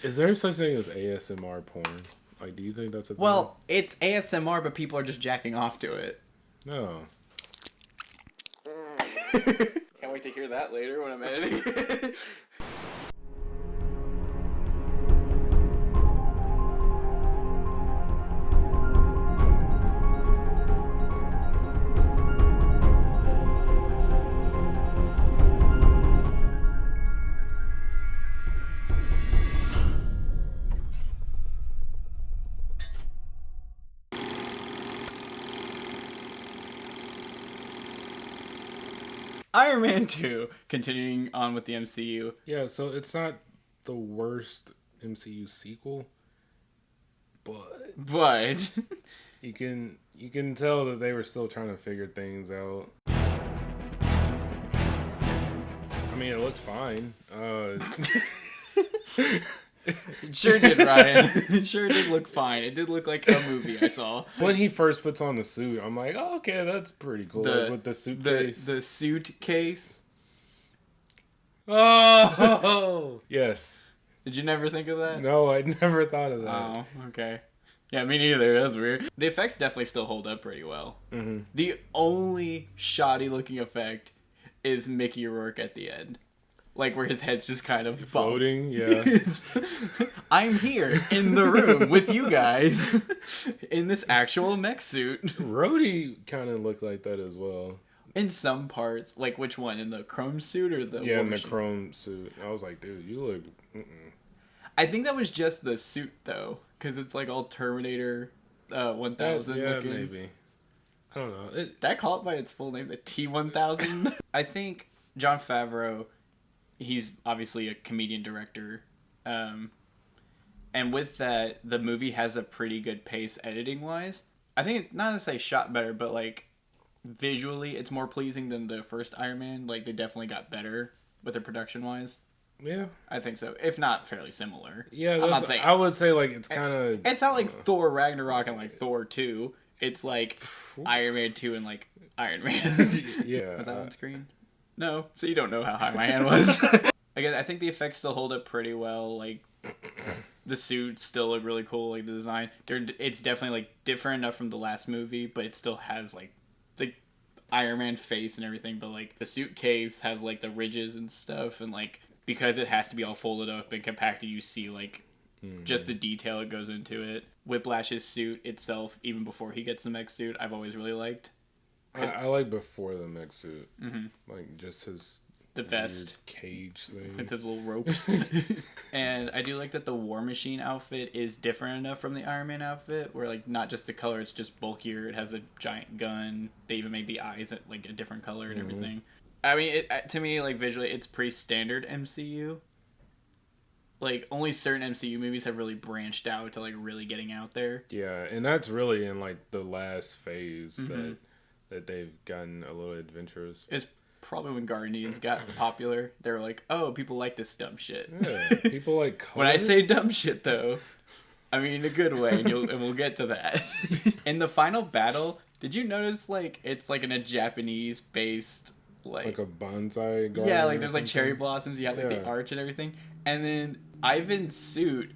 Is there such thing as ASMR porn? Like, do you think that's a thing? Well, it's ASMR, but people are just jacking off to it. No. Can't wait to hear that later when I'm editing. Iron Man 2, continuing on with the MCU. Yeah, so it's not the worst MCU sequel, but you can tell that they were still trying to figure things out. I mean, it looked fine. It sure did, Ryan. It sure did look fine. It did look like a movie I saw. When he first puts on the suit, I'm like, oh, okay, that's pretty cool. Like with the suitcase. The suitcase. Oh, yes. Did you never think of that? No, I never thought of that. Oh, okay. Yeah, me neither. That's weird. The effects definitely still hold up pretty well. Mm-hmm. The only shoddy looking effect is Mickey Rourke at the end. Like, where his head's just kind of floating, yeah. I'm here in the room with you guys in this actual mech suit. Rhodey kind of looked like that as well. In some parts. Like, which one? In the chrome suit or the... Yeah, in the chrome suit. I was like, dude, you look... I think that was just the suit, though. Because it's like all Terminator 1000 looking. Yeah, maybe. I don't know. Did I call it by its full name? The T-1000? I think Jon Favreau... He's obviously a comedian director. And with that, the movie has a pretty good pace editing-wise. I think it's not necessarily shot better, but, like, visually, it's more pleasing than the first Iron Man. Like, they definitely got better with it production-wise. Yeah. I think so. If not, fairly similar. Yeah, I would say, like, it's kind of... It's not like Thor Ragnarok and, like, Thor 2. It's, like, Iron Man 2 and, like, Iron Man. Yeah. Was that on screen? No, so you don't know how high my hand was. Again, I think the effects still hold up pretty well. Like, the suits still look really cool. Like, the design, it's definitely like different enough from the last movie, but it still has like the Iron Man face and everything. But like the suitcase has like the ridges and stuff, and like because it has to be all folded up and compacted, you see like just the detail that goes into it. Whiplash's suit itself, even before he gets the mech suit, I've always really liked. I like before the mech suit. Mm-hmm. Like, just the vest. Cage thing. With his little ropes. And I do like that the War Machine outfit is different enough from the Iron Man outfit, where, like, not just the color, it's just bulkier. It has a giant gun. They even made the eyes, at, like, a different color and everything. I mean, to me, like, visually, it's pretty standard MCU. Like, only certain MCU movies have really branched out to, like, really getting out there. Yeah, and that's really in, like, the last phase that they've gotten a little adventurous. It's probably when Guardians got popular. They were like, oh, people like this dumb shit. Yeah, people like color. When I say dumb shit, though, I mean in a good way, and we'll get to that. In the final battle, did you notice, like, it's like in a Japanese-based, like a bonsai garden? Yeah, like there's like cherry blossoms, you have like the arch and everything. And then Ivan's suit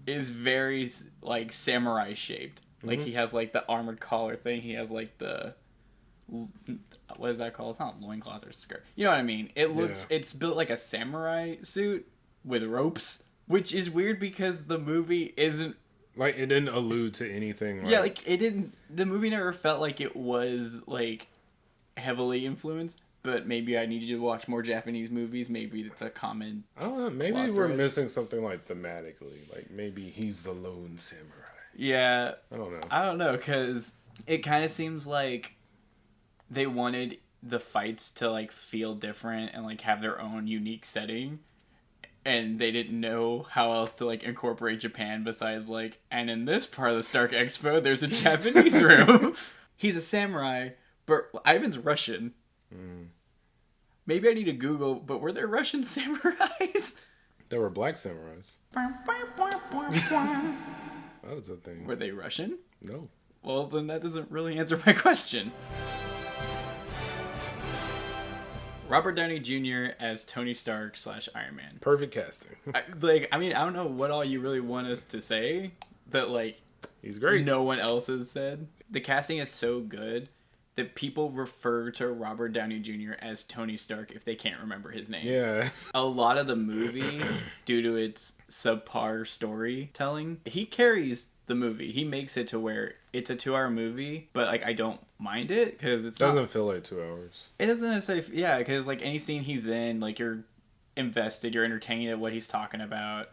is very, like, samurai-shaped. Like, he has, like, the armored collar thing. He has, like, the... What is that called? It's not loincloth or skirt. You know what I mean? It looks... Yeah. It's built like a samurai suit with ropes, which is weird because the movie isn't... Like, it didn't allude to anything. Yeah, like, it didn't... The movie never felt like it was, like, heavily influenced. But maybe I need you to watch more Japanese movies. Maybe it's a common... I don't know. Maybe we're missing something, like, thematically. Like, maybe he's the lone samurai. Yeah. I don't know, because it kind of seems like they wanted the fights to, like, feel different and, like, have their own unique setting. And they didn't know how else to, like, incorporate Japan besides, like, and in this part of the Stark Expo, there's a Japanese room. He's a samurai, but Ivan's Russian. Maybe I need to Google, but were there Russian samurais? There were black samurais. That was a thing. Were they Russian? No. Well, then that doesn't really answer my question. Robert Downey Jr. as Tony Stark / Iron Man. Perfect casting. I don't know what all you really want us to say that, like, he's great. No one else has said. The casting is so good that people refer to Robert Downey Jr. as Tony Stark if they can't remember his name. Yeah. A lot of the movie, due to its subpar storytelling, he carries the movie. He makes it to where it's a 2-hour movie, but, like, I don't mind it because it doesn't feel like 2 hours. It doesn't necessarily, yeah, because, like, any scene he's in, like, you're invested, you're entertained at what he's talking about.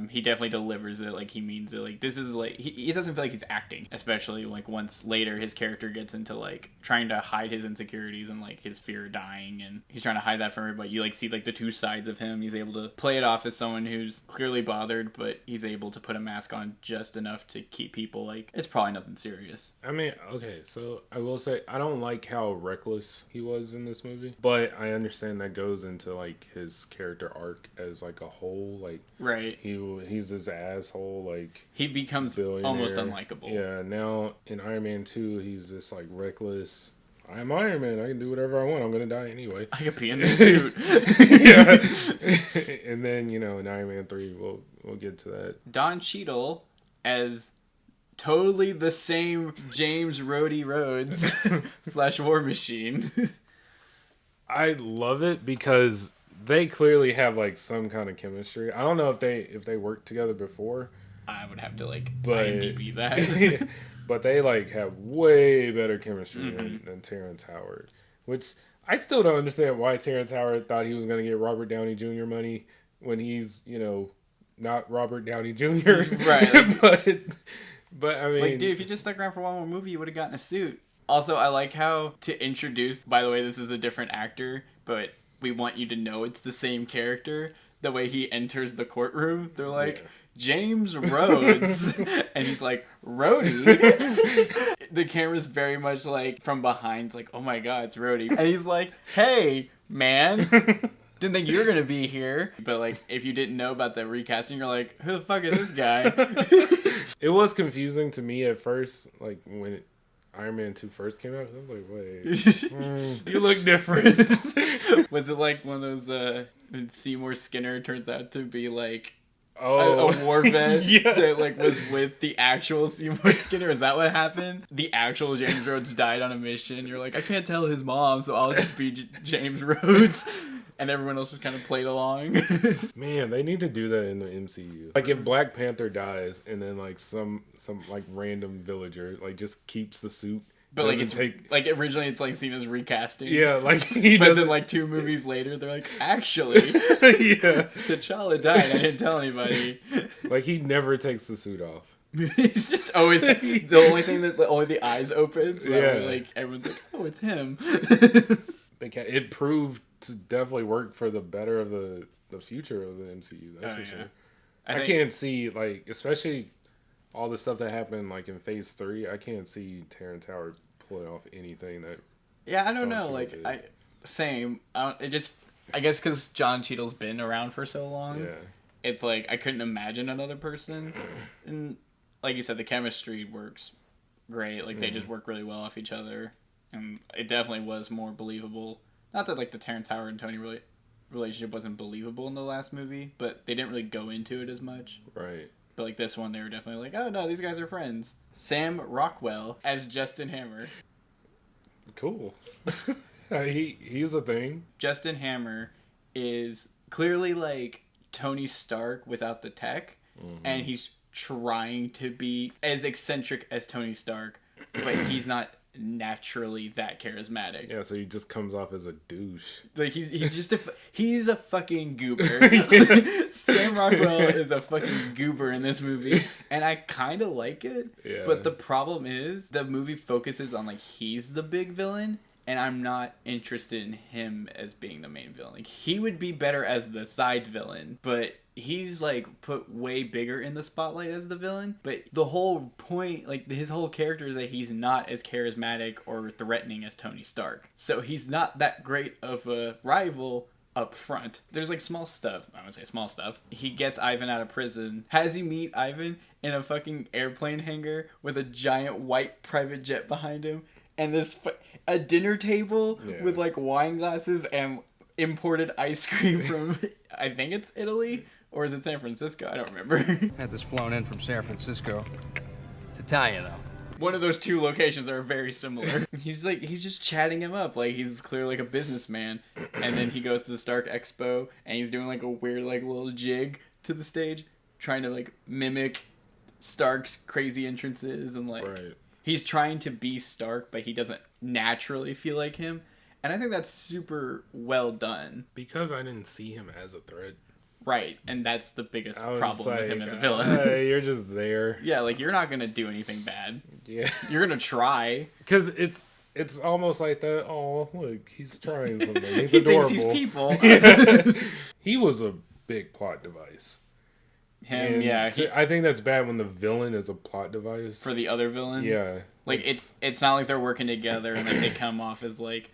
He definitely delivers it, like, he means it. Like, this is, like, he doesn't feel like he's acting, especially, like, once later his character gets into, like, trying to hide his insecurities and, like, his fear of dying, and he's trying to hide that from everybody. You, like, see, like, the two sides of him. He's able to play it off as someone who's clearly bothered, but he's able to put a mask on just enough to keep people, like, it's probably nothing serious. I mean, okay, so I will say, I don't like how reckless he was in this movie, but I understand that goes into, like, his character arc as, like, a whole, like... Right. He's this asshole, like... He becomes almost unlikable. Yeah, now in Iron Man 2, he's this, like, reckless... I'm Iron Man, I can do whatever I want, I'm gonna die anyway. I could pee in this suit. Yeah. And then, you know, in Iron Man 3, we'll get to that. Don Cheadle as totally the same James Rhodey Rhodes / War Machine. I love it because... they clearly have, like, some kind of chemistry. I don't know if they worked together before. I would have to, like, IMDb that. But they, like, have way better chemistry than Terrence Howard. Which, I still don't understand why Terrence Howard thought he was going to get Robert Downey Jr. money when he's, you know, not Robert Downey Jr. Right. But, I mean... like, dude, if you just stuck around for one more movie, you would have gotten a suit. Also, I like how, to introduce... By the way, this is a different actor, but... we want you to know it's the same character. The way he enters the courtroom, they're like, James Rhodes. And he's like, Rhodey? The camera's very much like, from behind, it's like, oh my god, it's Rhodey. And he's like, hey, man. Didn't think you were going to be here. But, like, if you didn't know about the recasting, you're like, who the fuck is this guy? It was confusing to me at first, like, when Iron Man 2 first came out. I was like, wait, you look different. Was it like one of those, when Seymour Skinner turns out to be, like, a war vet that, like, was with the actual Seymour Skinner? Is that what happened? The actual James Rhodes died on a mission. You're like, I can't tell his mom, so I'll just be James Rhodes. And everyone else just kind of played along. Man, they need to do that in the MCU. Like, if Black Panther dies and then, like, some like, random villager, like, just keeps the suit. But, like, it's like, originally it's, like, seen as recasting. Yeah, like, but then, like, 2 movies later, they're like, actually, T'Challa died. I didn't tell anybody. Like, he never takes the suit off. He's just always the only thing that only the eyes open. So that way, like, everyone's like, oh, it's him. It proved to definitely work for the better of the future of the MCU. That's for sure. I can't see, like, especially all the stuff that happened, like, in Phase 3. I can't see Terrence Howard pulling off anything that. Yeah, I don't know. Like, same. I guess because John Cheadle's been around for so long. Yeah. It's like I couldn't imagine another person, and like you said, the chemistry works great. Like, they just work really well off each other, and it definitely was more believable. Not that, like, the Terrence Howard and Tony relationship wasn't believable in the last movie, but they didn't really go into it as much. Right. But, like, this one, they were definitely like, oh, no, these guys are friends. Sam Rockwell as Justin Hammer. Cool. He's a thing. Justin Hammer is clearly, like, Tony Stark without the tech, and he's trying to be as eccentric as Tony Stark, but he's not naturally that charismatic. Yeah, so he just comes off as a douche. Like, he's just he's a fucking goober. Sam Rockwell is a fucking goober in this movie, and I kind of like it. Yeah. But the problem is the movie focuses on, like, he's the big villain, and I'm not interested in him as being the main villain. Like, he would be better as the side villain, but he's, like, put way bigger in the spotlight as the villain. But the whole point, like, his whole character is that he's not as charismatic or threatening as Tony Stark. So he's not that great of a rival up front. There's, like, small stuff. I wouldn't say small stuff. He gets Ivan out of prison. How does he meet Ivan? In a fucking airplane hangar with a giant white private jet behind him. and a dinner table with like wine glasses and imported ice cream from I think it's Italy, or is it San Francisco? I don't remember. Had this flown in from San Francisco. It's Italian though. One of those two locations are very similar. He's just chatting him up like he's clearly like a businessman, and then he goes to the Stark Expo and he's doing like a weird like little jig to the stage, trying to like mimic Stark's crazy entrances, and like he's trying to be Stark, but he doesn't naturally feel like him. And I think that's super well done. Because I didn't see him as a threat. Right, and that's the biggest problem with him as a villain. Hey, you're just there. Yeah, like, you're not gonna do anything bad. Yeah. You're gonna try. Because it's almost like that, oh, look, he's trying something. He's he adorable. thinks he's people. He was a big plot device. Him, yeah. I think that's bad when the villain is a plot device. For the other villain? Yeah. Like, it's not like they're working together and like they come off as like,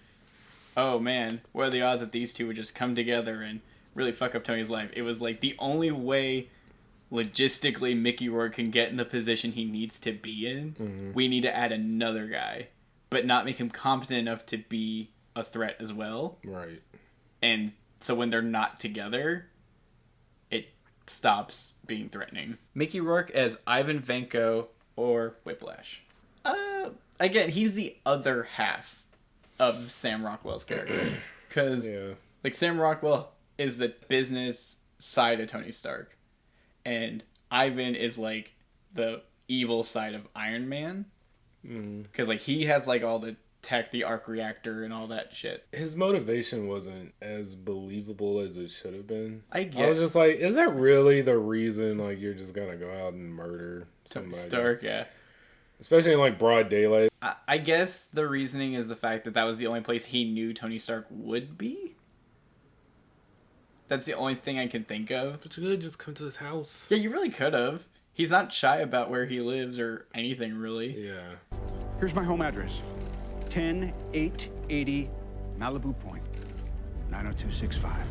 oh man, what are the odds that these two would just come together and really fuck up Tony's life? It was like the only way logistically Mickey Rourke can get in the position he needs to be in. We need to add another guy, but not make him competent enough to be a threat as well. Right. And so when they're not together, it stops being threatening. Mickey Rourke as Ivan Vanko or Whiplash. Again, he's the other half of Sam Rockwell's character. Because, like, Sam Rockwell is the business side of Tony Stark. And Ivan is, like, the evil side of Iron Man. Because, like, he has, like, all the tech, the arc reactor, and all that shit. His motivation wasn't as believable as it should have been. I was just like, is that really the reason, like, you're just gonna go out and murder somebody? Tony Stark, yeah. Especially in, like, broad daylight. I guess the reasoning is the fact that that was the only place he knew Tony Stark would be. That's the only thing I can think of. But you could have just come to his house. Yeah, you really could have. He's not shy about where he lives or anything, really. Yeah. Here's my home address. 10880 Malibu Point, 90265.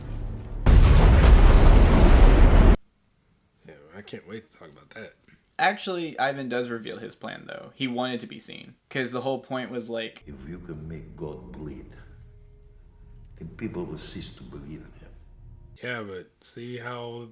Yeah, I can't wait to talk about that. Actually, Ivan does reveal his plan, though. He wanted to be seen. Because the whole point was like... If you can make God bleed, then people will cease to believe in him. Yeah, but see how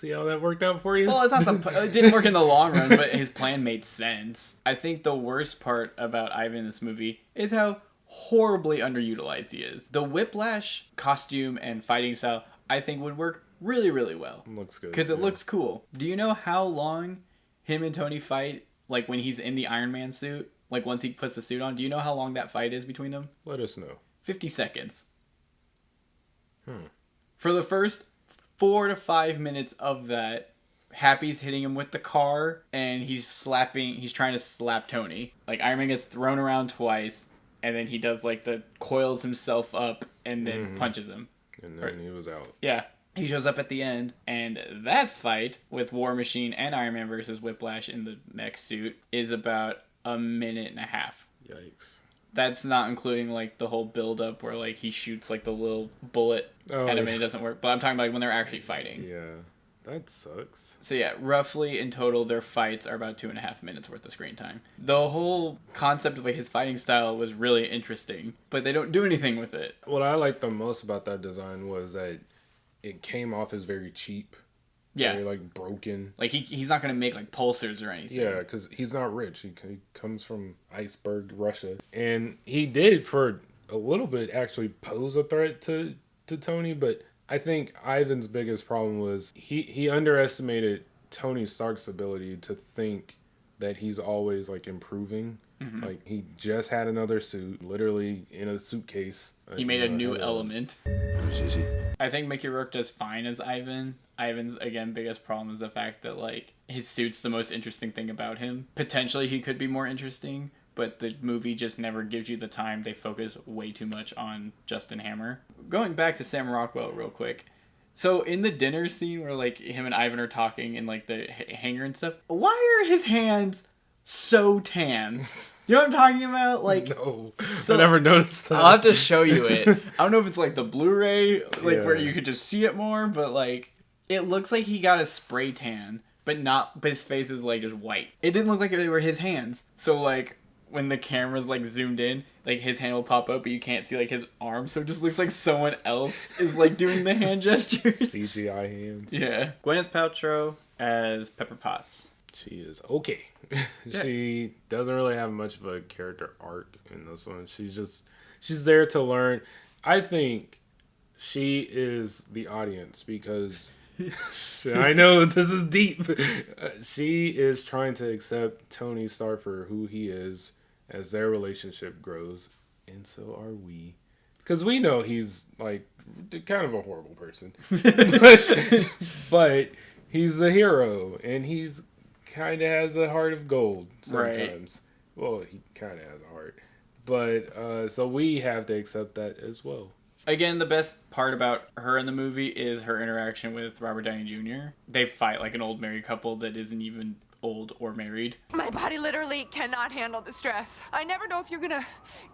that worked out for you? Well, it's not it didn't work in the long run, but his plan made sense. I think the worst part about Ivan in this movie is how horribly underutilized he is. The Whiplash costume and fighting style, I think, would work really, really well. Looks good. Because it looks cool. Do you know how long him and Tony fight, like, when he's in the Iron Man suit? Like, once he puts the suit on? Do you know how long that fight is between them? Let us know. 50 seconds. For the first 4 to 5 minutes of that, Happy's hitting him with the car, and he's trying to slap Tony. Like, Iron Man gets thrown around twice, and then he does, like, coils himself up, and then punches him. And then he was out. Yeah. He shows up at the end, and that fight with War Machine and Iron Man versus Whiplash in the mech suit is about a minute and a half. Yikes. That's not including, like, the whole build-up where, like, he shoots, like, the little bullet at him and it doesn't work. But I'm talking about, like, when they're actually fighting. Yeah. That sucks. So, yeah, roughly in total, their fights are about 2.5 minutes worth of screen time. The whole concept of, like, his fighting style was really interesting, but they don't do anything with it. What I liked the most about that design was that it came off as very cheap. Yeah. Very, like, broken. Like, he's not going to make, like, pulsars or anything. Yeah, because he's not rich. He comes from Iceberg, Russia. And he did, for a little bit, actually pose a threat to Tony. But I think Ivan's biggest problem was he underestimated Tony Stark's ability to think that he's always, like, improving. Like, he just had another suit, literally in a suitcase. He made a new element. It was easy. I think Mickey Rourke does fine as Ivan. Ivan's, again, biggest problem is the fact that, like, his suit's the most interesting thing about him. Potentially he could be more interesting, but the movie just never gives you the time. They focus way too much on Justin Hammer. Going back to Sam Rockwell real quick. So in the dinner scene where, like, him and Ivan are talking in, like, the hangar and stuff, why are his hands so tan? You know what I'm talking about? Like, no, so I never noticed that. I'll have to show you it. I don't know if it's like the Blu-ray, like where you could just see it more, but like it looks like he got a spray tan, but his face is like just white. It didn't look like they were his hands. So like, when the camera's like zoomed in, like his hand will pop up, but you can't see like his arm, so it just looks like someone else is like doing the hand gestures. CGI hands. Yeah. Gwyneth Paltrow as Pepper Potts. She is okay. She doesn't really have much of a character arc in this one. She's there to learn. I think she is the audience because I know this is deep. She is trying to accept Tony Stark for who he is as their relationship grows, and so are we. Because we know he's like kind of a horrible person, but he's a hero, and he's kind of has a heart of gold sometimes. Right. Well, he kind of has a heart, but so we have to accept that as well. Again, the best part about her in the movie is her interaction with Robert Downey Jr. They fight like an old married couple that isn't even old or married. My body literally cannot handle the stress. I never know if you're gonna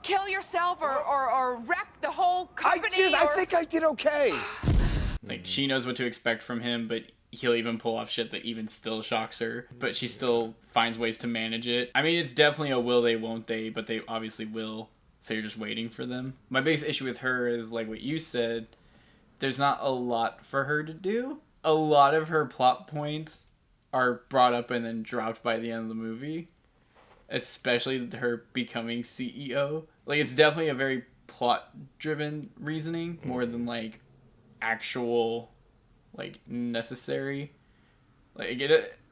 kill yourself or wreck the whole company. I think I did okay. Like, she knows what to expect from him, but he'll even pull off shit that even still shocks her. But she still finds ways to manage it. I mean, it's definitely a will they, won't they, but they obviously will. So you're just waiting for them. My biggest issue with her is, like what you said, there's not a lot for her to do. A lot of her plot points are brought up and then dropped by the end of the movie. Especially her becoming CEO. Like, it's definitely a very plot-driven reasoning, more than, like, actual, like, necessary. Like,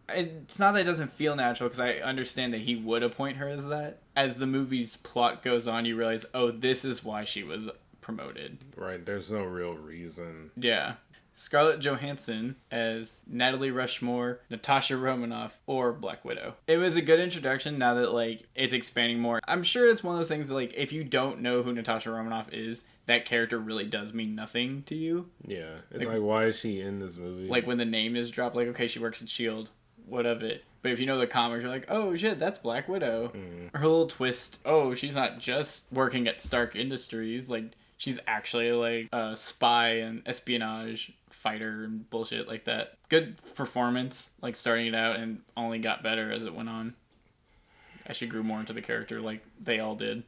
it's not that it doesn't feel natural, because I understand that he would appoint her as that. As the movie's plot goes on, you realize, oh, this is why she was promoted. Right, there's no real reason. Yeah. Scarlett Johansson as Natalie Rushmore, Natasha Romanoff, or Black Widow. It was a good introduction now that, like, it's expanding more. I'm sure it's one of those things that, like, if you don't know who Natasha Romanoff is, that character really does mean nothing to you. Yeah, it's like why is she in this movie? Like, when the name is dropped, like, okay, she works at S.H.I.E.L.D., what of it? But if you know the comics, you're like, oh shit, that's Black Widow. Her little twist, oh, she's not just working at Stark Industries, like, she's actually like a spy and espionage fighter and bullshit like that. Good performance, like starting it out, and only got better as it went on. As she grew more into the character like they all did.